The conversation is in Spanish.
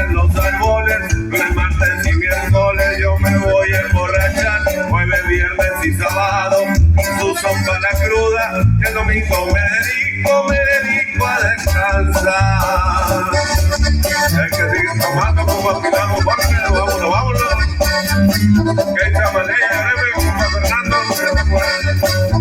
en los árboles. Lunes, martes y miércoles yo me voy a emborrachar. Jueves, viernes y sábado con su sopa la cruda. El domingo me dedico a descansar. Hay que seguir tomando como aspiramos, porque vámonos.